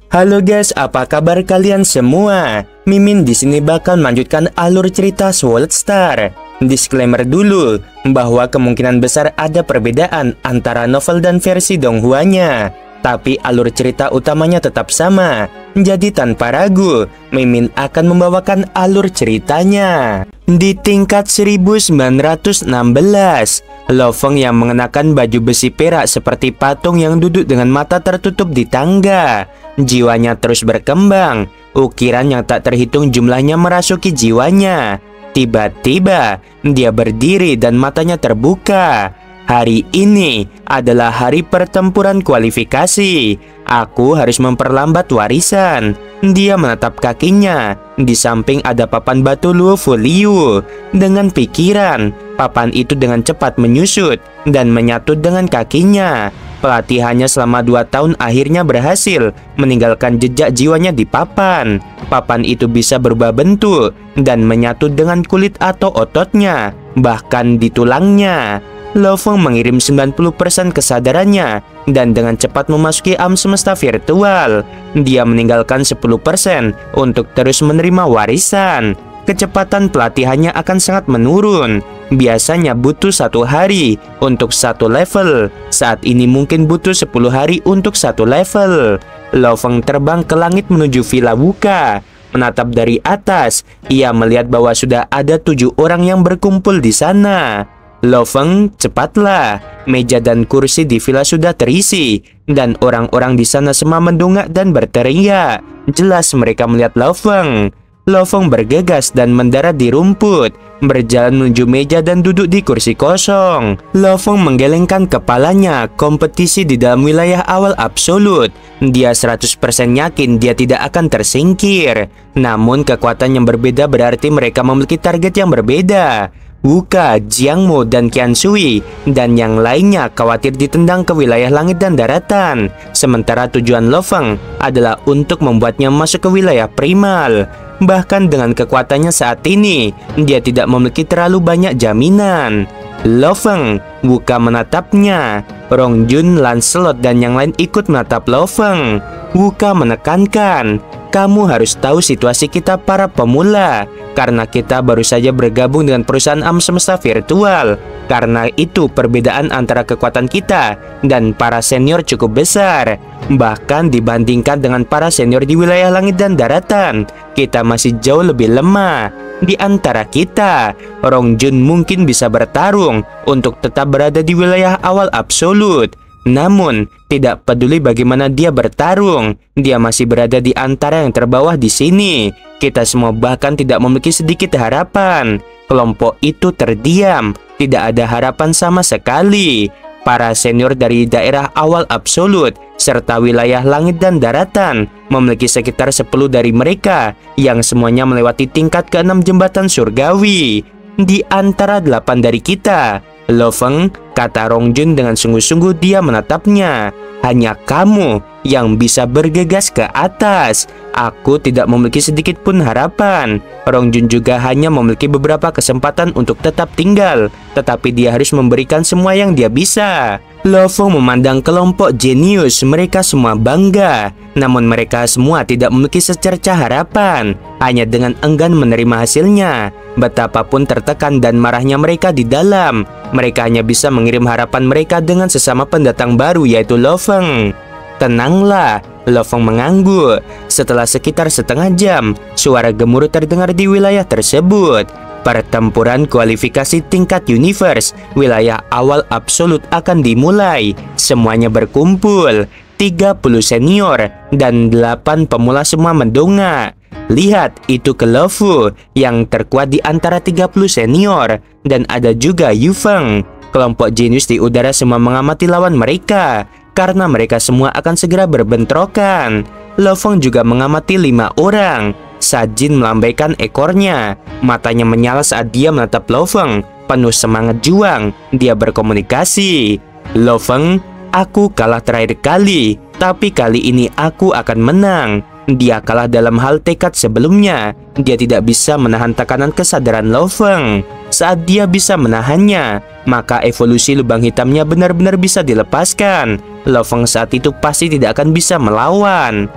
Halo guys, apa kabar kalian semua? Mimin di sini bakal melanjutkan alur cerita Sword Star. Disclaimer dulu bahwa kemungkinan besar ada perbedaan antara novel dan versi Donghua-nya, tapi alur cerita utamanya tetap sama. Jadi tanpa ragu, Mimin akan membawakan alur ceritanya. Di tingkat 1916, Lo Feng yang mengenakan baju besi perak seperti patung yang duduk dengan mata tertutup di tangga. Jiwanya terus berkembang, ukiran yang tak terhitung jumlahnya merasuki jiwanya. Tiba-tiba, dia berdiri dan matanya terbuka. Hari ini adalah hari pertempuran kualifikasi. Aku harus memperlambat warisan. Dia menatap kakinya. Di samping ada papan batu Luo Fu Liu. Dengan pikiran, papan itu dengan cepat menyusut dan menyatu dengan kakinya. Pelatihannya selama 2 tahun akhirnya berhasil meninggalkan jejak jiwanya di papan. Papan itu bisa berubah bentuk dan menyatu dengan kulit atau ototnya, bahkan di tulangnya. Lo Feng mengirim 90% kesadarannya dan dengan cepat memasuki alam semesta virtual. Dia meninggalkan 10% untuk terus menerima warisan. Kecepatan pelatihannya akan sangat menurun. Biasanya butuh 1 hari untuk 1 level. Saat ini mungkin butuh 10 hari untuk 1 level. Lo Feng terbang ke langit menuju Villa Wuka. Menatap dari atas, ia melihat bahwa sudah ada 7 orang yang berkumpul di sana. Lo Feng, cepatlah. Meja dan kursi di villa sudah terisi, dan orang-orang di sana semua mendongak dan berteriak. Jelas mereka melihat Lo Feng. Lo Feng bergegas dan mendarat di rumput, berjalan menuju meja dan duduk di kursi kosong. Lo Feng menggelengkan kepalanya. Kompetisi di dalam wilayah awal absolut. Dia 100% yakin dia tidak akan tersingkir. Namun kekuatan yang berbeda berarti mereka memiliki target yang berbeda. Wuka, Jiangmo, dan Qian Shui dan yang lainnya khawatir ditendang ke wilayah langit dan daratan. Sementara tujuan Lo Feng adalah untuk membuatnya masuk ke wilayah primal. Bahkan dengan kekuatannya saat ini, dia tidak memiliki terlalu banyak jaminan. Lo Feng, Wuka menatapnya. Rong Jun, Lancelot, dan yang lain ikut menatap Lo Feng. Wuka menekankan, kamu harus tahu situasi kita para pemula, karena kita baru saja bergabung dengan perusahaan alam semesta virtual. Karena itu perbedaan antara kekuatan kita dan para senior cukup besar. Bahkan dibandingkan dengan para senior di wilayah langit dan daratan, kita masih jauh lebih lemah. Di antara kita, Rong Jun mungkin bisa bertarung untuk tetap berada di wilayah awal absolut. Namun, tidak peduli bagaimana dia bertarung, dia masih berada di antara yang terbawah di sini. Kita semua bahkan tidak memiliki sedikit harapan. Kelompok itu terdiam, tidak ada harapan sama sekali. Para senior dari daerah awal absolut serta wilayah langit dan daratan memiliki sekitar 10 dari mereka yang semuanya melewati tingkat ke-6 jembatan surgawi. Di antara 8 dari kita, Lo Feng, kata Rong Jun dengan sungguh-sungguh dia menatapnya. Hanya kamu yang bisa bergegas ke atas. Aku tidak memiliki sedikit pun harapan. Rong Jun juga hanya memiliki beberapa kesempatan untuk tetap tinggal, tetapi dia harus memberikan semua yang dia bisa. Lo Feng memandang kelompok jenius, mereka semua bangga. Namun mereka semua tidak memiliki secercah harapan, hanya dengan enggan menerima hasilnya. Betapapun tertekan dan marahnya mereka di dalam, mereka hanya bisa mengirim harapan mereka dengan sesama pendatang baru, yaitu Lo Feng. Tenanglah, Lo Feng mengangguk. Setelah sekitar setengah jam, suara gemuruh terdengar di wilayah tersebut. Pertempuran kualifikasi tingkat universe, wilayah awal absolut akan dimulai. Semuanya berkumpul, 30 senior dan 8 pemula semua mendongak. Lihat, itu ke Lo Fu yang terkuat di antara 30 senior, dan ada juga Yu Feng. Kelompok jenius di udara semua mengamati lawan mereka, karena mereka semua akan segera berbentrokan. Lo Feng juga mengamati 5 orang. Sajin melambaikan ekornya, matanya menyala saat dia menatap Lo Feng, penuh semangat juang. Dia berkomunikasi. Lo Feng, aku kalah terakhir kali, tapi kali ini aku akan menang. Dia kalah dalam hal tekad sebelumnya. Dia tidak bisa menahan tekanan kesadaran Lo Feng. Saat dia bisa menahannya, maka evolusi lubang hitamnya benar-benar bisa dilepaskan. Lo Feng saat itu pasti tidak akan bisa melawan.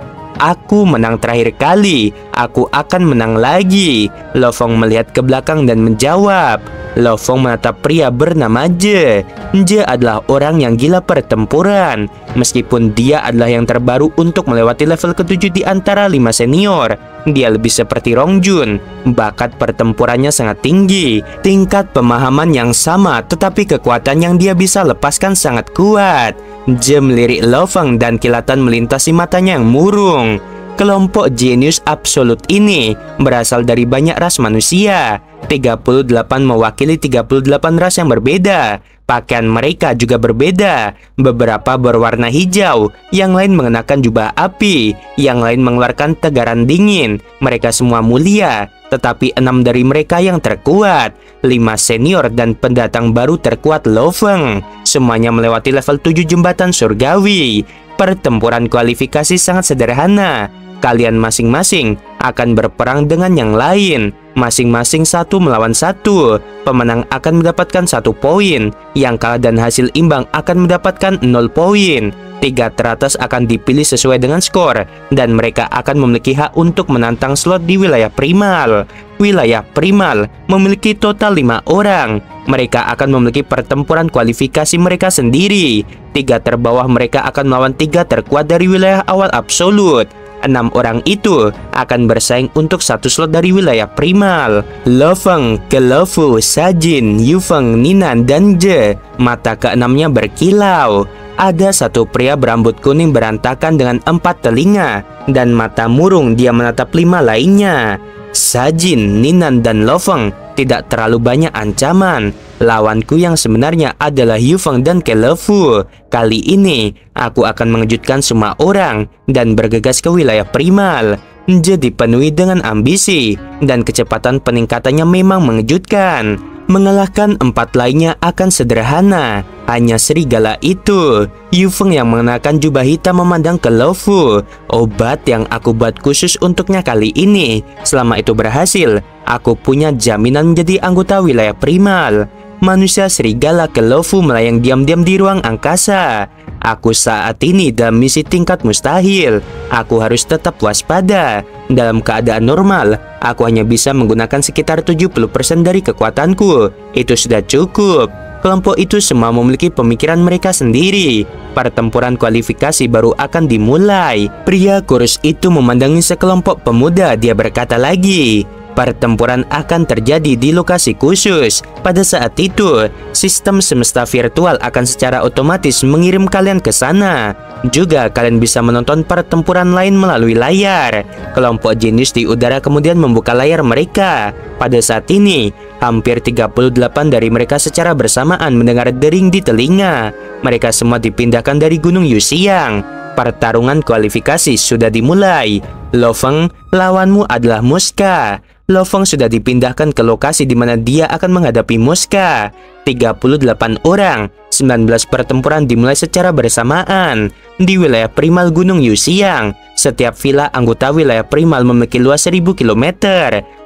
Aku menang terakhir kali. Aku akan menang lagi. Lo Fong melihat ke belakang dan menjawab. Lo Fong menatap pria bernama Je. Je adalah orang yang gila pertempuran. Meskipun dia adalah yang terbaru untuk melewati level ke-7 di antara 5 senior, dia lebih seperti Rong Jun. Bakat pertempurannya sangat tinggi, tingkat pemahaman yang sama, tetapi kekuatan yang dia bisa lepaskan sangat kuat. Je melirik Lo Fong dan kilatan melintasi matanya yang murung. Kelompok jenius absolut ini berasal dari banyak ras manusia. 38 mewakili 38 ras yang berbeda. Pakaian mereka juga berbeda. Beberapa berwarna hijau, yang lain mengenakan jubah api, yang lain mengeluarkan tegaran dingin. Mereka semua mulia, tetapi 6 dari mereka yang terkuat. 5 senior dan pendatang baru terkuat Lo Fong. Semuanya melewati level 7 jembatan surgawi. Pertempuran kualifikasi sangat sederhana. Kalian masing-masing akan berperang dengan yang lain, masing-masing 1 melawan 1. Pemenang akan mendapatkan 1 poin, yang kalah dan hasil imbang akan mendapatkan 0 poin. 3 teratas akan dipilih sesuai dengan skor, dan mereka akan memiliki hak untuk menantang slot di wilayah primal. Wilayah primal memiliki total 5 orang. Mereka akan memiliki pertempuran kualifikasi mereka sendiri. 3 terbawah mereka akan melawan 3 terkuat dari wilayah awal absolut. 6 orang itu akan bersaing untuk 1 slot dari wilayah primal. Lo Fong, Lo Fu, Sajin, Yu Feng, Ninan, dan Je. Mata keenamnya berkilau. Ada 1 pria berambut kuning berantakan dengan 4 telinga dan mata murung. Dia menatap 5 lainnya. Sajin, Ninan, dan Lo Fong tidak terlalu banyak ancaman. Lawanku yang sebenarnya adalah Yu Feng dan Lo Fu. Kali ini aku akan mengejutkan semua orang dan bergegas ke wilayah primal. Je dipenuhi dengan ambisi dan kecepatan peningkatannya memang mengejutkan. Mengalahkan 4 lainnya akan sederhana. Hanya serigala itu. Yu Feng yang mengenakan jubah hitam memandang ke Lo Fu. Obat yang aku buat khusus untuknya kali ini. Selama itu berhasil, aku punya jaminan menjadi anggota wilayah primal. Manusia serigala ke Lo Fu melayang diam-diam di ruang angkasa. Aku saat ini dalam misi tingkat mustahil. Aku harus tetap waspada. Dalam keadaan normal, aku hanya bisa menggunakan sekitar 70% dari kekuatanku. Itu sudah cukup. Kelompok itu semua memiliki pemikiran mereka sendiri. Pertempuran kualifikasi baru akan dimulai. Pria kurus itu memandangi sekelompok pemuda. Dia berkata lagi, pertempuran akan terjadi di lokasi khusus. Pada saat itu, sistem semesta virtual akan secara otomatis mengirim kalian ke sana. Juga kalian bisa menonton pertempuran lain melalui layar. Kelompok jenius di udara kemudian membuka layar mereka. Pada saat ini, hampir 38 dari mereka secara bersamaan mendengar dering di telinga. Mereka semua dipindahkan dari Gunung Yuxiang. Pertarungan kualifikasi sudah dimulai. Lo Fong, lawanmu adalah Muska. Lo Fong sudah dipindahkan ke lokasi di mana dia akan menghadapi Muska. 38 orang, 19 pertempuran dimulai secara bersamaan di wilayah primal Gunung Yuxiang. Setiap villa anggota wilayah primal memiliki luas 1000 km,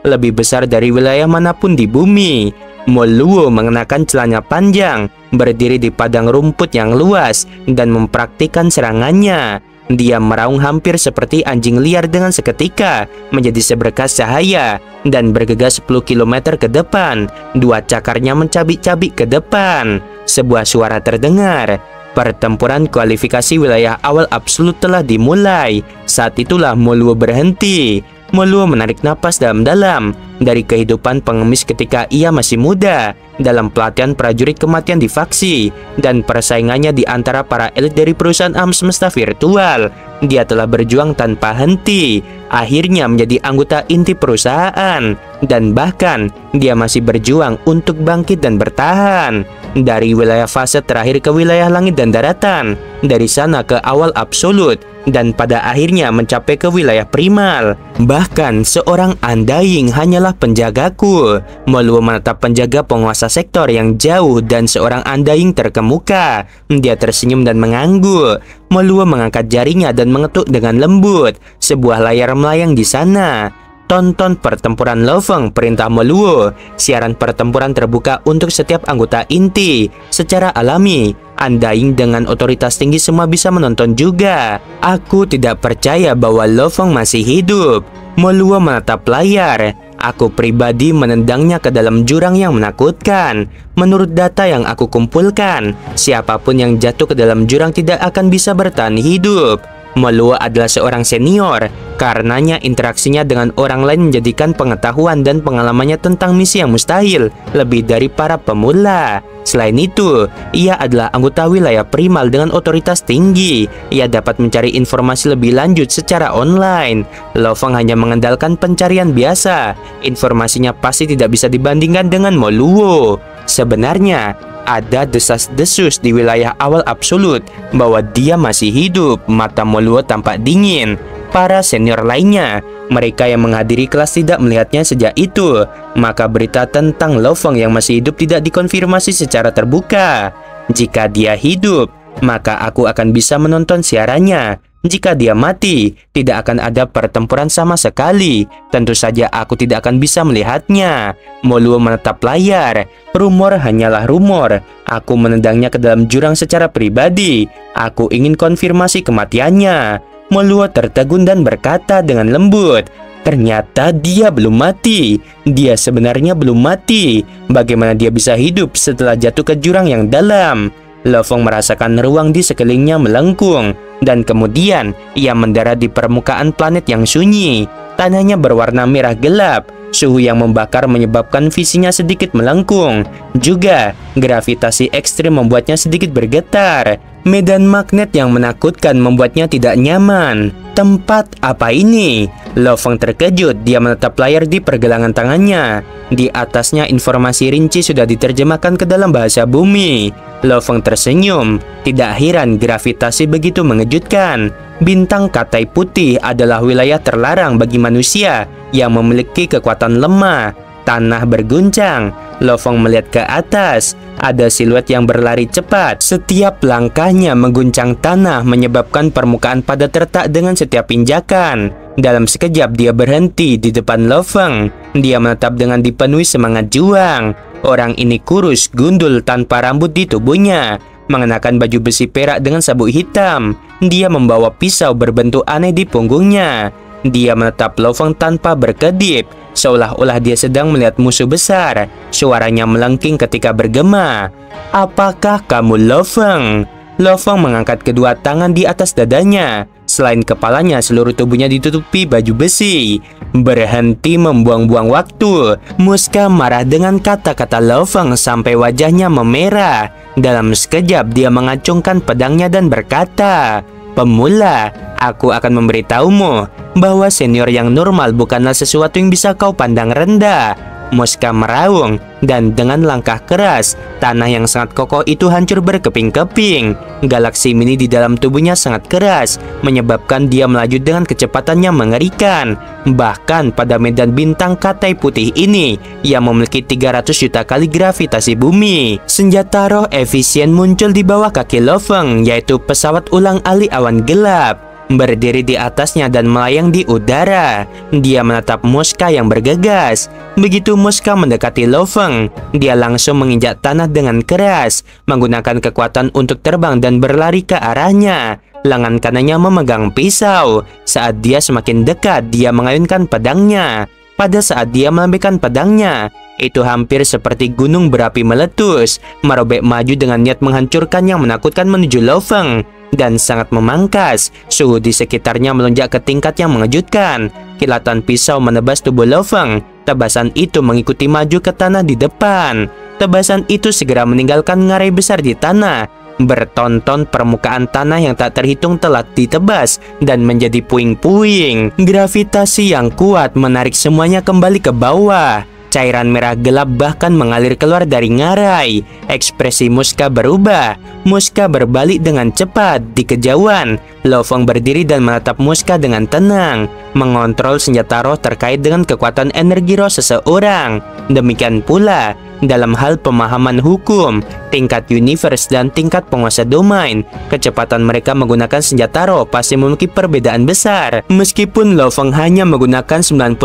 lebih besar dari wilayah manapun di bumi. Mo Luo mengenakan celana panjang, berdiri di padang rumput yang luas dan mempraktikkan serangannya. Dia meraung hampir seperti anjing liar dengan seketika menjadi seberkas cahaya dan bergegas 10 km ke depan. 2 cakarnya mencabik-cabik ke depan. Sebuah suara terdengar. Pertempuran kualifikasi wilayah awal absolut telah dimulai. Saat itulah Mo Luo berhenti. Mo Luo menarik napas dalam-dalam dari kehidupan pengemis ketika ia masih muda, dalam pelatihan prajurit kematian di faksi, dan persaingannya di antara para elit dari perusahaan alam semesta virtual. Dia telah berjuang tanpa henti, akhirnya menjadi anggota inti perusahaan, dan bahkan dia masih berjuang untuk bangkit dan bertahan. Dari wilayah fase terakhir ke wilayah langit dan daratan, dari sana ke awal absolut, dan pada akhirnya mencapai ke wilayah primal. Bahkan seorang Undying hanyalah penjagaku. Mo Luo menatap penjaga penguasa sektor yang jauh dan seorang Undying terkemuka. Dia tersenyum dan mengangguk. Mo Luo mengangkat jarinya dan mengetuk dengan lembut. Sebuah layar melayang di sana. Tonton pertempuran Lo Fong, perintah Mo Luo. Siaran pertempuran terbuka untuk setiap anggota inti. Secara alami, Undying dengan otoritas tinggi semua bisa menonton juga. Aku tidak percaya bahwa Lo Feng masih hidup. Moluo menatap layar. Aku pribadi menendangnya ke dalam jurang yang menakutkan. Menurut data yang aku kumpulkan, siapapun yang jatuh ke dalam jurang tidak akan bisa bertahan hidup. Moluo adalah seorang senior, karenanya interaksinya dengan orang lain menjadikan pengetahuan dan pengalamannya tentang misi yang mustahil lebih dari para pemula. Selain itu, ia adalah anggota wilayah primal dengan otoritas tinggi. Ia dapat mencari informasi lebih lanjut secara online. Lo Feng hanya mengandalkan pencarian biasa. Informasinya pasti tidak bisa dibandingkan dengan Moluo. Sebenarnya, ada desas-desus di wilayah awal absolut bahwa dia masih hidup. Mata Moluo tampak dingin. Para senior lainnya, mereka yang menghadiri kelas tidak melihatnya sejak itu. Maka berita tentang Lo Feng yang masih hidup tidak dikonfirmasi secara terbuka. Jika dia hidup, maka aku akan bisa menonton siarannya. Jika dia mati, tidak akan ada pertempuran sama sekali. Tentu saja aku tidak akan bisa melihatnya. Moluo menatap layar. Rumor hanyalah rumor. Aku menendangnya ke dalam jurang secara pribadi. Aku ingin konfirmasi kematiannya. Moluo tertegun dan berkata dengan lembut, ternyata dia belum mati. Dia sebenarnya belum mati. Bagaimana dia bisa hidup setelah jatuh ke jurang yang dalam? Lo Feng merasakan ruang di sekelilingnya melengkung, dan kemudian ia mendarat di permukaan planet yang sunyi. Tanahnya berwarna merah gelap. Suhu yang membakar menyebabkan visinya sedikit melengkung. Juga, gravitasi ekstrim membuatnya sedikit bergetar. Medan magnet yang menakutkan membuatnya tidak nyaman. Tempat apa ini? Lo Feng terkejut. Dia menatap layar di pergelangan tangannya. Di atasnya informasi rinci sudah diterjemahkan ke dalam bahasa bumi. Lo Feng tersenyum. Tidak heran gravitasi begitu mengejutkan. Bintang Katai Putih adalah wilayah terlarang bagi manusia yang memiliki kekuatan lemah. Tanah berguncang. Lo Feng melihat ke atas. Ada siluet yang berlari cepat. Setiap langkahnya mengguncang tanah menyebabkan permukaan padat retak dengan setiap injakan. Dalam sekejap dia berhenti di depan Lo Feng. Dia menatap dengan dipenuhi semangat juang. Orang ini kurus, gundul, tanpa rambut di tubuhnya. Mengenakan baju besi perak dengan sabuk hitam. Dia membawa pisau berbentuk aneh di punggungnya. Dia menatap Lo Feng tanpa berkedip, seolah-olah dia sedang melihat musuh besar. Suaranya melengking ketika bergema. Apakah kamu Lo Feng? Lo Feng mengangkat kedua tangan di atas dadanya. Selain kepalanya, seluruh tubuhnya ditutupi baju besi. Berhenti membuang-buang waktu. Muska marah dengan kata-kata Lo Feng sampai wajahnya memerah. Dalam sekejap dia mengacungkan pedangnya dan berkata, pemula, aku akan memberitahumu bahwa senior yang normal bukanlah sesuatu yang bisa kau pandang rendah. Muska meraung, dan dengan langkah keras, tanah yang sangat kokoh itu hancur berkeping-keping. Galaksi mini di dalam tubuhnya sangat keras, menyebabkan dia melaju dengan kecepatan yang mengerikan. Bahkan pada medan bintang Katai Putih ini, yang memiliki 300 juta kali gravitasi bumi. Senjata roh efisien muncul di bawah kaki Lo Feng, yaitu pesawat ulang-alik awan gelap. Berdiri di atasnya dan melayang di udara. Dia menatap Muska yang bergegas. Begitu Muska mendekati Lo Feng, dia langsung menginjak tanah dengan keras, menggunakan kekuatan untuk terbang dan berlari ke arahnya. Lengan kanannya memegang pisau. Saat dia semakin dekat, dia mengayunkan pedangnya. Pada saat dia melambaikan pedangnya, itu hampir seperti gunung berapi meletus, merobek maju dengan niat menghancurkan yang menakutkan menuju Lo Feng. Dan sangat memangkas. Suhu di sekitarnya melonjak ke tingkat yang mengejutkan. Kilatan pisau menebas tubuh Lo Feng. Tebasan itu mengikuti maju ke tanah di depan. Tebasan itu segera meninggalkan ngarai besar di tanah. Bertonton permukaan tanah yang tak terhitung telah ditebas dan menjadi puing-puing. Gravitasi yang kuat menarik semuanya kembali ke bawah. Cairan merah gelap bahkan mengalir keluar dari ngarai. Ekspresi Muska berubah. Muska berbalik dengan cepat. Di kejauhan, Lo Feng berdiri dan menatap Muska dengan tenang, mengontrol senjata roh terkait dengan kekuatan energi roh seseorang. Demikian pula dalam hal pemahaman hukum, tingkat universe dan tingkat penguasa domain. Kecepatan mereka menggunakan senjata roh pasti memiliki perbedaan besar. Meskipun Lo Feng hanya menggunakan 90%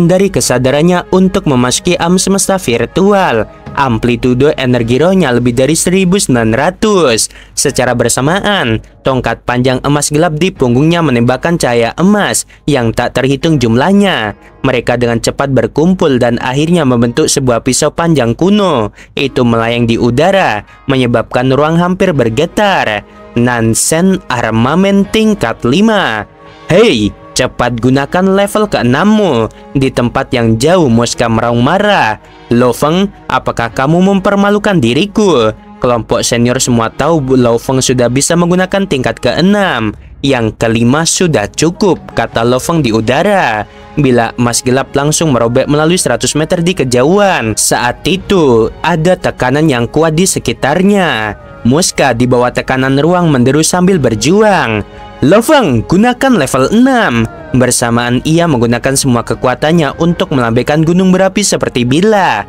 dari kesadarannya untuk memasuki alam semesta virtual, amplitudo energi rohnya lebih dari 1900. Secara bersamaan, tongkat panjang emas gelap di punggungnya menembakkan cahaya emas yang tak terhitung jumlahnya. Mereka dengan cepat berkumpul dan akhirnya membentuk sebuah pisau panjang kuno. Itu melayang di udara, menyebabkan ruang hampir bergetar. Nansen armamen tingkat 5. Hei, cepat gunakan level ke-6-mu. Di tempat yang jauh, Muska meraung marah. Lo Feng, apakah kamu mempermalukan diriku? Kelompok senior semua tahu Lo Feng sudah bisa menggunakan tingkat ke-6. Yang ke-5 sudah cukup, kata Lo Feng di udara. Bila emas gelap langsung merobek melalui 100 meter di kejauhan. Saat itu, ada tekanan yang kuat di sekitarnya. Muska di bawah tekanan ruang menderu sambil berjuang. Lo Feng, gunakan level 6. Bersamaan ia menggunakan semua kekuatannya untuk melambaikan gunung berapi seperti bila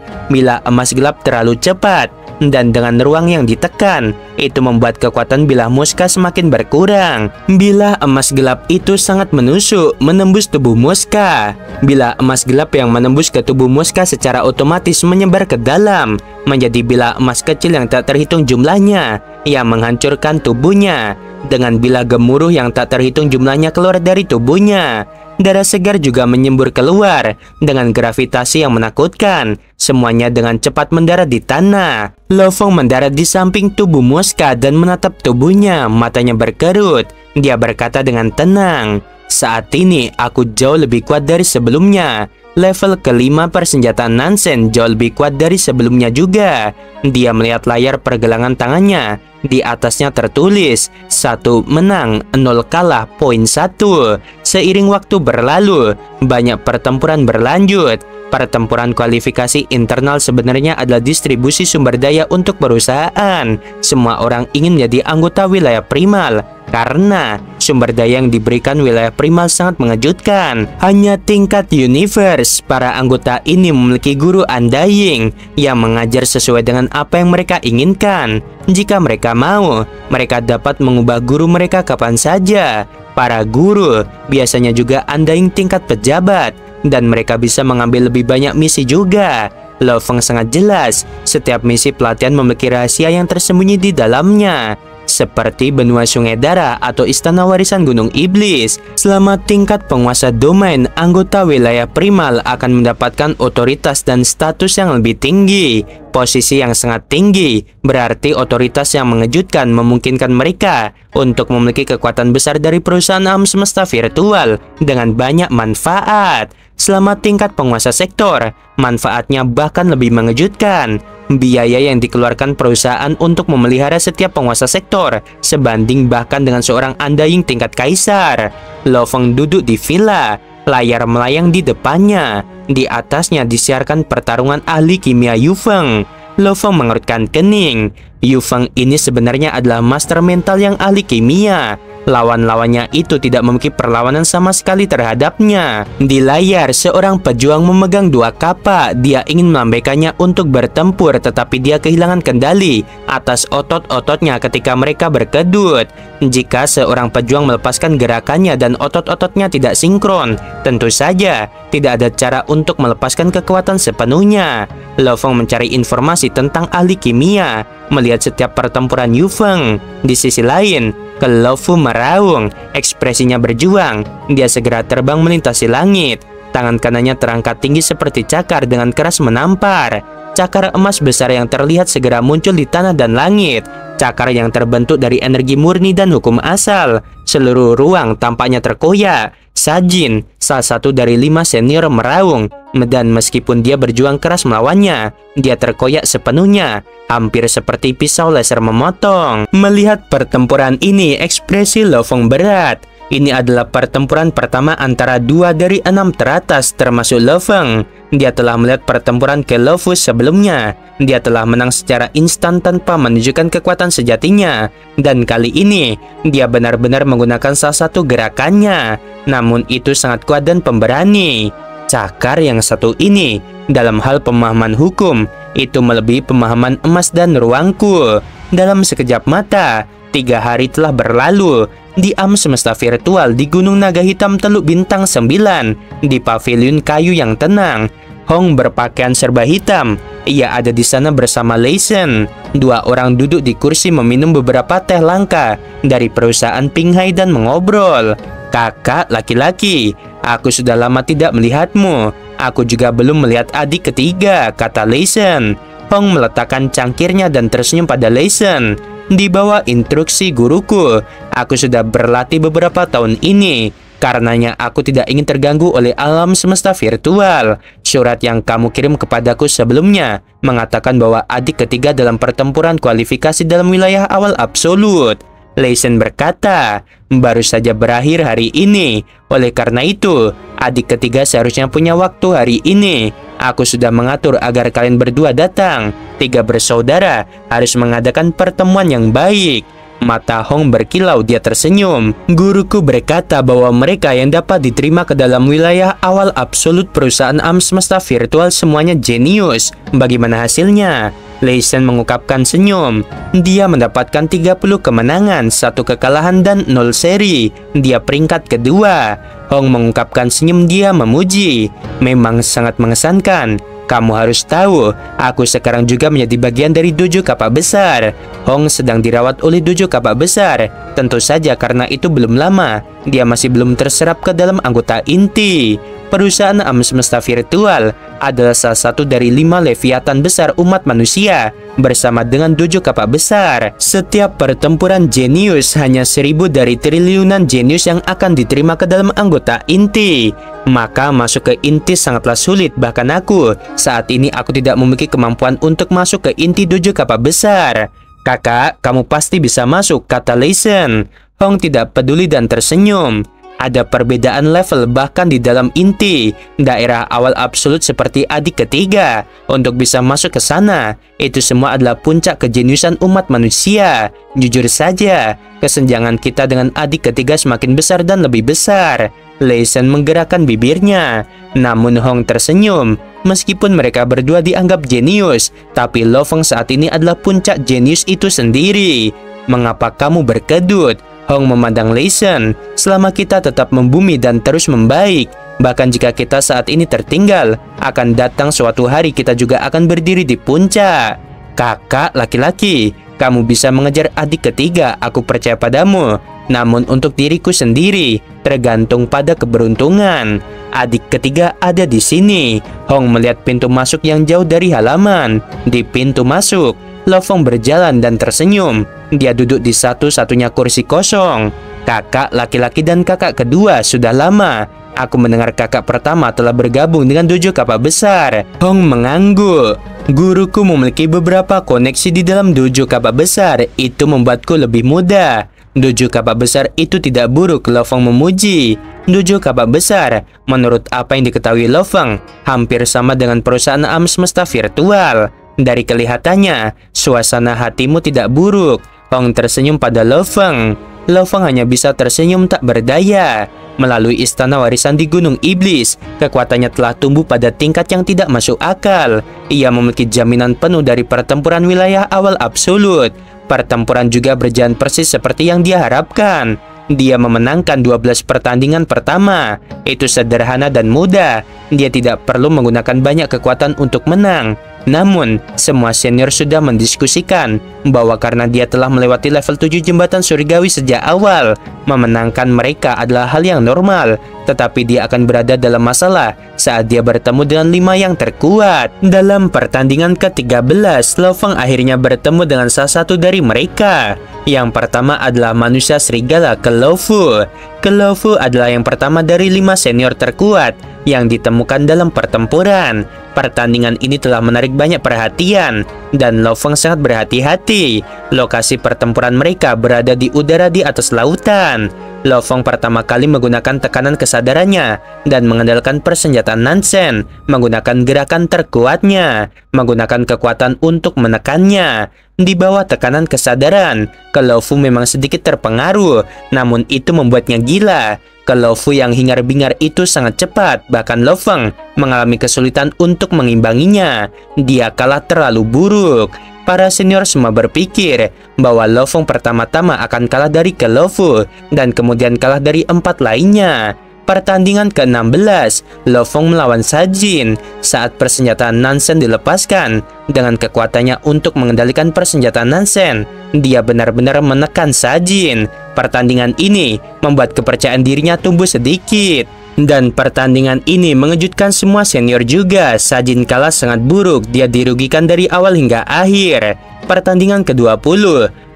emas gelap terlalu cepat. Dan dengan ruang yang ditekan, itu membuat kekuatan bilah Muska semakin berkurang. Bilah emas gelap itu sangat menusuk, menembus tubuh Muska. Bilah emas gelap yang menembus ke tubuh Muska secara otomatis menyebar ke dalam, menjadi bilah emas kecil yang tak terhitung jumlahnya, yang menghancurkan tubuhnya. Dengan bilah gemuruh yang tak terhitung jumlahnya keluar dari tubuhnya. Darah segar juga menyembur keluar dengan gravitasi yang menakutkan. Semuanya dengan cepat mendarat di tanah. Lo Feng mendarat di samping tubuh Muska dan menatap tubuhnya. Matanya berkerut. Dia berkata dengan tenang, "Saat ini aku jauh lebih kuat dari sebelumnya. Level ke-5 persenjataan Nansen jauh lebih kuat dari sebelumnya juga." Dia melihat layar pergelangan tangannya. Di atasnya tertulis 1 menang, 0 kalah, poin 1. Seiring waktu berlalu, banyak pertempuran berlanjut. Pertempuran kualifikasi internal sebenarnya adalah distribusi sumber daya untuk perusahaan. Semua orang ingin menjadi anggota wilayah primal karena sumber daya yang diberikan wilayah primal sangat mengejutkan. Hanya tingkat universe, para anggota ini memiliki guru undying yang mengajar sesuai dengan apa yang mereka inginkan. Jika mereka mau, mereka dapat mengubah guru mereka kapan saja. Para guru biasanya juga undying tingkat pejabat, dan mereka bisa mengambil lebih banyak misi juga. Lo Feng sangat jelas, setiap misi pelatihan memiliki rahasia yang tersembunyi di dalamnya. Seperti benua sungai darah atau istana warisan gunung iblis. Selama tingkat penguasa domain, anggota wilayah primal akan mendapatkan otoritas dan status yang lebih tinggi. Posisi yang sangat tinggi berarti otoritas yang mengejutkan memungkinkan mereka untuk memiliki kekuatan besar dari perusahaan alam semesta virtual dengan banyak manfaat. Selama tingkat penguasa sektor, manfaatnya bahkan lebih mengejutkan. Biaya yang dikeluarkan perusahaan untuk memelihara setiap penguasa sektor sebanding bahkan dengan seorang undying tingkat kaisar. Lo Feng duduk di villa, layar melayang di depannya. Di atasnya disiarkan pertarungan ahli kimia Yu Feng. Lo Feng mengerutkan kening. Yu Feng ini sebenarnya adalah master mental yang ahli kimia. Lawan-lawannya itu tidak memiliki perlawanan sama sekali terhadapnya. Di layar, seorang pejuang memegang 2 kapak. Dia ingin melambaikannya untuk bertempur, tetapi dia kehilangan kendali atas otot-ototnya ketika mereka berkedut. Jika seorang pejuang melepaskan gerakannya dan otot-ototnya tidak sinkron, tentu saja tidak ada cara untuk melepaskan kekuatan sepenuhnya. Lo Feng mencari informasi tentang ahli kimia, melihat setiap pertempuran Yu Feng. Di sisi lain, Lo Fu meraung, ekspresinya berjuang. Dia segera terbang melintasi langit. Tangan kanannya terangkat tinggi seperti cakar dengan keras menampar. Cakar emas besar yang terlihat segera muncul di tanah dan langit. Cakar yang terbentuk dari energi murni dan hukum asal. Seluruh ruang tampaknya terkoyak. Sajin, salah satu dari 5 senior, meraung. Dan meskipun dia berjuang keras melawannya, dia terkoyak sepenuhnya, hampir seperti pisau laser memotong. Melihat pertempuran ini, ekspresi Lo Feng berat. Ini adalah pertempuran pertama antara 2 dari 6 teratas termasuk Lo Feng. Dia telah melihat pertempuran ke Lo Fu sebelumnya. Dia telah menang secara instan tanpa menunjukkan kekuatan sejatinya. Dan kali ini, dia benar-benar menggunakan salah satu gerakannya. Namun itu sangat kuat dan pemberani. Cakar yang satu ini, dalam hal pemahaman hukum, itu melebihi pemahaman emas dan ruangku. Dalam sekejap mata, 3 hari telah berlalu. Di alam semesta virtual di Gunung Naga Hitam Teluk Bintang 9, di pavilion kayu yang tenang, Hong berpakaian serba hitam Ia ada di sana bersama Lei Shen. Dua orang duduk di kursi meminum beberapa teh langka dari perusahaan Pinghai dan mengobrol. Kakak laki-laki, aku sudah lama tidak melihatmu. Aku juga belum melihat adik ketiga, kata Lei Shen. Hong meletakkan cangkirnya dan tersenyum pada Lei Shen. Di bawah instruksi guruku, aku sudah berlatih beberapa tahun ini. Karenanya aku tidak ingin terganggu oleh alam semesta virtual. Surat yang kamu kirim kepadaku sebelumnya mengatakan bahwa adik ketiga dalam pertempuran kualifikasi dalam wilayah awal absolut. Lei Shen berkata, baru saja berakhir hari ini. Oleh karena itu, adik ketiga seharusnya punya waktu hari ini. Aku sudah mengatur agar kalian berdua datang. Tiga bersaudara harus mengadakan pertemuan yang baik. Mata Hong berkilau, dia tersenyum. Guruku berkata bahwa mereka yang dapat diterima ke dalam wilayah awal absolut perusahaan alam semesta virtual semuanya jenius. Bagaimana hasilnya? Lei Shen mengungkapkan senyum. Dia mendapatkan 30 kemenangan, 1 kekalahan dan 0 seri. Dia peringkat kedua. Hong mengungkapkan senyum, dia memuji. Memang sangat mengesankan. Kamu harus tahu, aku sekarang juga menjadi bagian dari dojo kapak besar. Hong sedang dirawat oleh dojo kapak besar. Tentu saja karena itu belum lama. Dia masih belum terserap ke dalam anggota inti. Perusahaan alam semesta virtual adalah salah satu dari 5 leviatan besar umat manusia bersama dengan dojo kapak besar. Setiap pertempuran jenius hanya 1000 dari triliunan jenius yang akan diterima ke dalam anggota inti. Maka masuk ke inti sangatlah sulit. Bahkan aku, saat ini aku tidak memiliki kemampuan untuk masuk ke inti dojo kapak besar. Kakak, kamu pasti bisa masuk, kata Lei Shen. Hong tidak peduli dan tersenyum. Ada perbedaan level bahkan di dalam inti daerah awal absolut seperti adik ketiga. Untuk bisa masuk ke sana, itu semua adalah puncak kejeniusan umat manusia. Jujur saja, kesenjangan kita dengan adik ketiga semakin besar dan lebih besar. Lei Shen menggerakkan bibirnya. Namun Hong tersenyum. Meskipun mereka berdua dianggap jenius, tapi Lo Feng saat ini adalah puncak jenius itu sendiri. Mengapa kamu berkedut? Hong memandang Lei Shen. Selama kita tetap membumi dan terus membaik, bahkan jika kita saat ini tertinggal, akan datang suatu hari kita juga akan berdiri di puncak. Kakak laki-laki, kamu bisa mengejar adik ketiga, aku percaya padamu. Namun untuk diriku sendiri, tergantung pada keberuntungan. Adik ketiga ada di sini. Hong melihat pintu masuk yang jauh dari halaman. Di pintu masuk, Lo Feng berjalan dan tersenyum. Dia duduk di satu-satunya kursi kosong. Kakak laki-laki dan kakak kedua sudah lama. Aku mendengar kakak pertama telah bergabung dengan dojo kapak besar. Hong mengangguk. Guruku memiliki beberapa koneksi di dalam dojo kapak besar. Itu membuatku lebih mudah. Dojo kapak besar itu tidak buruk, Lo Feng memuji. Dojo kapak besar, menurut apa yang diketahui Lo Feng, hampir sama dengan perusahaan alam semesta virtual. Dari kelihatannya, suasana hatimu tidak buruk. Hong tersenyum pada Lo Feng. Lo Feng hanya bisa tersenyum tak berdaya. Melalui istana warisan di Gunung Iblis, kekuatannya telah tumbuh pada tingkat yang tidak masuk akal. Ia memiliki jaminan penuh dari pertempuran wilayah awal absolut. Pertempuran juga berjalan persis seperti yang dia harapkan. Dia memenangkan 12 pertandingan pertama. Itu sederhana dan mudah. Dia tidak perlu menggunakan banyak kekuatan untuk menang. Namun, semua senior sudah mendiskusikan bahwa karena dia telah melewati level 7 jembatan surgawi sejak awal, memenangkan mereka adalah hal yang normal. Tetapi dia akan berada dalam masalah saat dia bertemu dengan 5 yang terkuat. Dalam pertandingan ke-13, Lo Feng akhirnya bertemu dengan salah satu dari mereka. Yang pertama adalah manusia serigala Kelofu. Kelofu adalah yang pertama dari 5 senior terkuat yang ditemukan dalam pertempuran. Pertandingan ini telah menarik banyak perhatian dan Lo Feng sangat berhati-hati. Lokasi pertempuran mereka berada di udara di atas lautan. Lo Feng pertama kali menggunakan tekanan kesadarannya dan mengandalkan persenjataan Nansen, menggunakan gerakan terkuatnya, menggunakan kekuatan untuk menekannya. Di bawah tekanan kesadaran, Kelofu memang sedikit terpengaruh, namun itu membuatnya gila. Kelofu yang hingar-bingar itu sangat cepat, bahkan Lo Feng mengalami kesulitan untuk mengimbanginya. Dia kalah terlalu buruk. Para senior semua berpikir bahwa Lo Feng pertama-tama akan kalah dari Kelofu dan kemudian kalah dari 4 lainnya. Pertandingan ke-16, Lo Fong melawan Sajin. Saat persenjataan Nansen dilepaskan, dengan kekuatannya untuk mengendalikan persenjataan Nansen, dia benar-benar menekan Sajin. Pertandingan ini membuat kepercayaan dirinya tumbuh sedikit. Dan pertandingan ini mengejutkan semua senior juga. Sajin kalah sangat buruk, dia dirugikan dari awal hingga akhir. Pertandingan ke-20,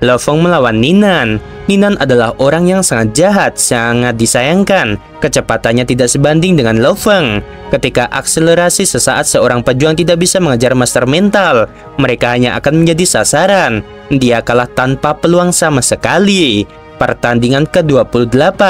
Lo Fong melawan Ninan. Ninan adalah orang yang sangat jahat, sangat disayangkan. Kecepatannya tidak sebanding dengan Lo Fong. Ketika akselerasi sesaat seorang pejuang tidak bisa mengejar master mental, mereka hanya akan menjadi sasaran. Dia kalah tanpa peluang sama sekali. Pertandingan ke-28,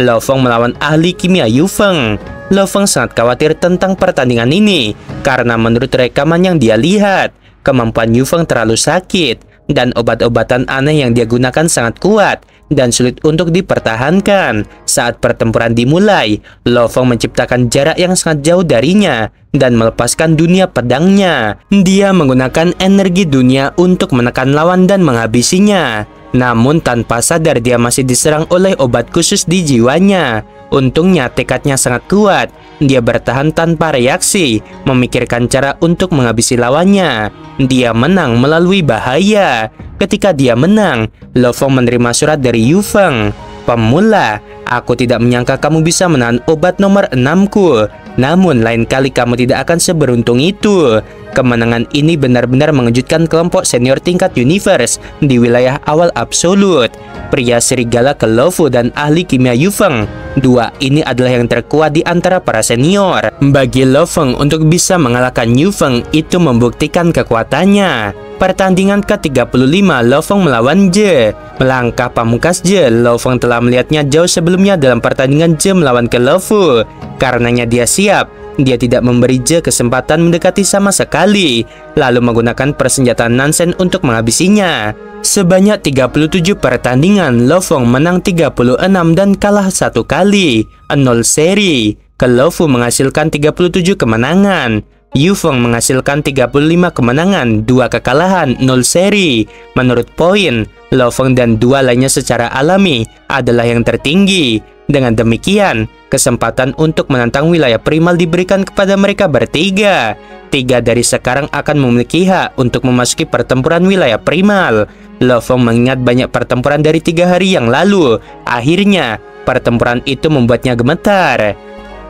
Lo Fong melawan ahli kimia Yu Feng. Lo Feng sangat khawatir tentang pertandingan ini karena menurut rekaman yang dia lihat, kemampuan Yu Feng terlalu sakit dan obat-obatan aneh yang dia gunakan sangat kuat dan sulit untuk dipertahankan. Saat pertempuran dimulai, Lo Fong menciptakan jarak yang sangat jauh darinya dan melepaskan dunia pedangnya. Dia menggunakan energi dunia untuk menekan lawan dan menghabisinya. Namun tanpa sadar dia masih diserang oleh obat khusus di jiwanya. Untungnya tekadnya sangat kuat. Dia bertahan tanpa reaksi, memikirkan cara untuk menghabisi lawannya. Dia menang melalui bahaya. Ketika dia menang, Lo Fong menerima surat dari Yu Feng. "Pemula, aku tidak menyangka kamu bisa menahan obat nomor 6-ku. Namun lain kali kamu tidak akan seberuntung itu." Kemenangan ini benar-benar mengejutkan kelompok senior tingkat universe di wilayah awal absolut. Pria serigala ke Lo Fu dan ahli kimia Yu Feng. Dua ini adalah yang terkuat di antara para senior. Bagi Lo Feng untuk bisa mengalahkan Yu Feng itu membuktikan kekuatannya. Pertandingan ke-35, Lo Fong melawan Je. Melangkah pamungkas Je, Lo Fong telah melihatnya jauh sebelumnya dalam pertandingan Je melawan ke Lo Fu. Karenanya dia siap. Dia tidak memberi Je kesempatan mendekati sama sekali, lalu menggunakan persenjataan Nansen untuk menghabisinya. Sebanyak 37 pertandingan, Lo Fong menang 36 dan kalah 1 kali, 0 seri. Ke Lo Fu menghasilkan 37 kemenangan. Yu Feng menghasilkan 35 kemenangan, 2 kekalahan, 0 seri. Menurut poin, Lo Feng dan dua lainnya secara alami adalah yang tertinggi. Dengan demikian, kesempatan untuk menantang wilayah primal diberikan kepada mereka bertiga. 3 dari sekarang akan memiliki hak untuk memasuki pertempuran wilayah primal. Lo Fong mengingat banyak pertempuran dari 3 hari yang lalu. Akhirnya, pertempuran itu membuatnya gemetar.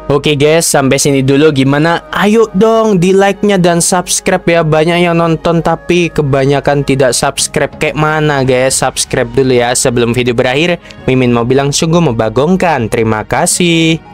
Oke guys, sampai sini dulu. Gimana? Ayo dong di like-nya dan subscribe ya. Banyak yang nonton tapi kebanyakan tidak subscribe. Kayak mana guys? Subscribe dulu ya. Sebelum video berakhir, Mimin mau bilang sungguh membagongkan. Terima kasih.